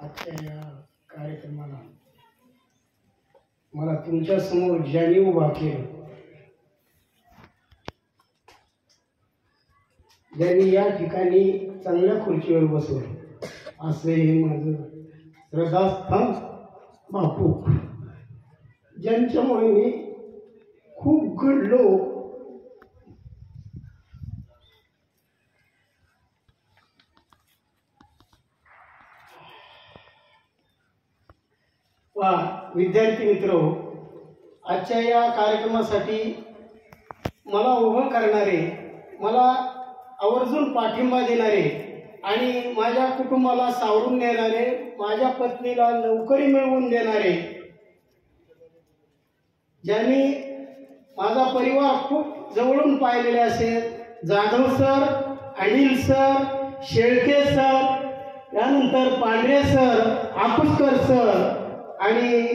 आजच्या या कार्यक्रमाला मला तुमच्या समोर ज्यांनी उभा केलं, ज्यांनी या ठिकाणी चांगल्या खुर्चीवर बसवलं, असे हे माझं श्रद्धास्थान बापू, ज्यांच्यामुळे मी खूप घडलो. वा विद्यार्थी मित्र, आजच्या या कार्यक्रमासाठी मला उभं करणारे, मला आवर्जून पाठिंबा देणारे आणि माझ्या कुटुंबाला सावरून नेणारे, माझ्या पत्नीला नोकरी मिळवून देणारे, ज्यांनी माझा परिवार खूप जवळून पाहिलेले असेल, Jadhav sir, Anil sir, Shelke sir, त्यानंतर पांढरे सर, आपुसकर सर आणि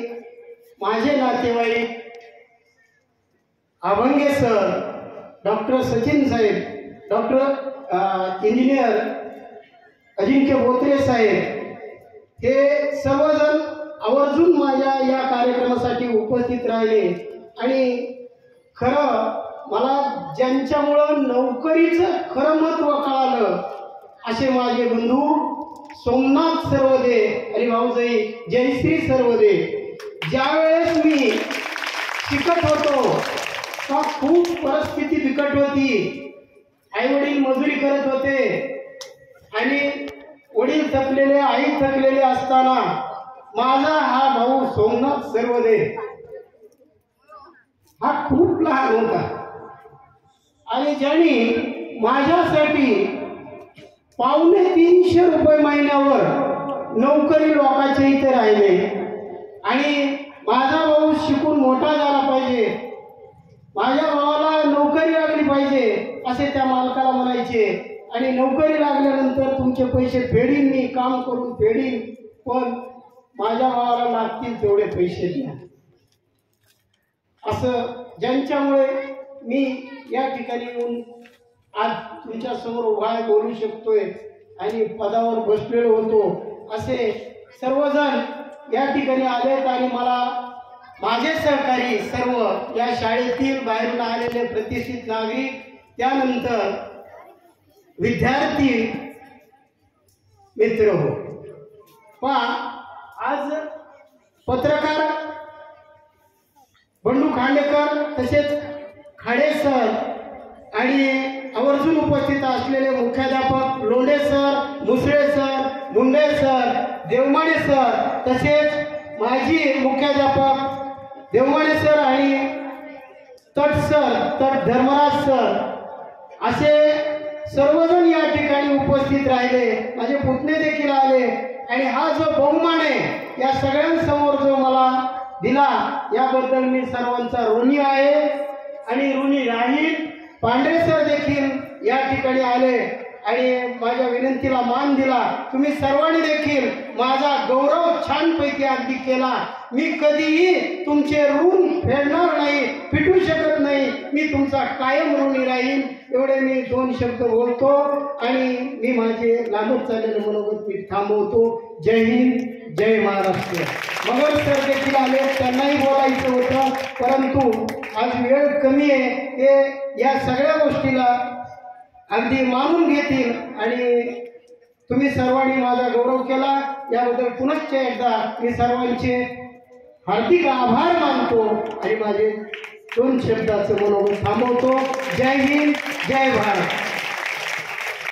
माझे नातेवाईक अभंगे सर, डॉक्टर सचिन साहेब, डॉक्टर इंजिनियर अजिंक्य बोत्रे साहेब, हे सर्वजण आवर्जून माझ्या या कार्यक्रमासाठी उपस्थित राहिले. आणि खरं मला ज्यांच्यामुळं नोकरीचं खरं महत्त्व कळालं असे माझे बंधू सोमनाथ सर्वदे आणि भाऊजाई जयश्री सर्वदे. ज्यावेळेस मी शिकत होतो तेव्हा खूप परिस्थिती बिकट होती. आईवडील मजुरी करत होते आणि वडील थकलेले, आई थकलेले असताना माझा हा भाऊ सोमनाथ सर्वदे हा खूप लहान होता आणि ज्यांनी माझ्यासाठी ₹350 महिन्यावर नोकरी लोकांच्या इथे राहिले. आणि माझा भाऊ शिकून मोठा झाला पाहिजे, माझ्या भावाला नोकरी लागली पाहिजे असे त्या मालकाला म्हणायचे. आणि नोकरी लागल्यानंतर तुमचे पैसे फेडीन, मी काम करून फेडीन, पण माझ्या भावाला लागतील तेवढे पैसे द्या. असं ज्यांच्यामुळे मी या ठिकाणी येऊन आज तुमच्या समोर उभा बोलू शकतोय आणि पदावर बसलेलो होतो, असे सर्वजण या ठिकाणी आलेत. आणि मला माझे सहकारी सर्व या शाळेतील बाहेरून आलेले प्रतिष्ठित नागरिक, त्यानंतर विद्यार्थी मित्र हो, आज पत्रकार बंडू खांडेकर, तसेच खाडे सर आणि आवर्जून उपस्थित असलेले मुख्याध्यापक Londhe sir, Musale sir, Munde sir, Devmane sir, तसेच माजी मुख्याध्यापक देवमाणे सर आणि तट धर्मराज सर, असे सर्वजण या ठिकाणी उपस्थित राहिले. माझे पुतणे देखील आले. आणि हा जो बहुमान आहे या सगळ्यांसमोर जो मला दिला, याबद्दल मी सर्वांचा ऋणी आहे आणि ऋणी राहील. पांढरे सर देखील या ठिकाणी आले आणि माझ्या विनंतीला मान दिला. तुम्ही सर्वांनी देखील माझा गौरव छानपैकी अगदी केला. मी कधीही तुमचे ऋण फेडणार नाही, फिटू शकत नाही. मी तुमचा कायम ऋणी राहील. एवढे मी 2 शब्द बोलतो आणि मी माझे लांबत चाललेले मनोगत मी थांबवतो. जय हिंद, जय महाराष्ट्र. मगर सर देखील आले, त्यांनाही बोलायचं होतं, परंतु आज वेळ कमी आहे. ते या सगळ्या गोष्टीला अगदी मानून घेतील आणि तुम्ही सर्वांनी माझा गौरव केला, याबद्दल पुनश्च एकदा मी सर्वांचे हार्दिक आभार मानतो आणि माझे 2 शब्दाचं मनोगत थांबवतो. जय हिंद, जय भारत.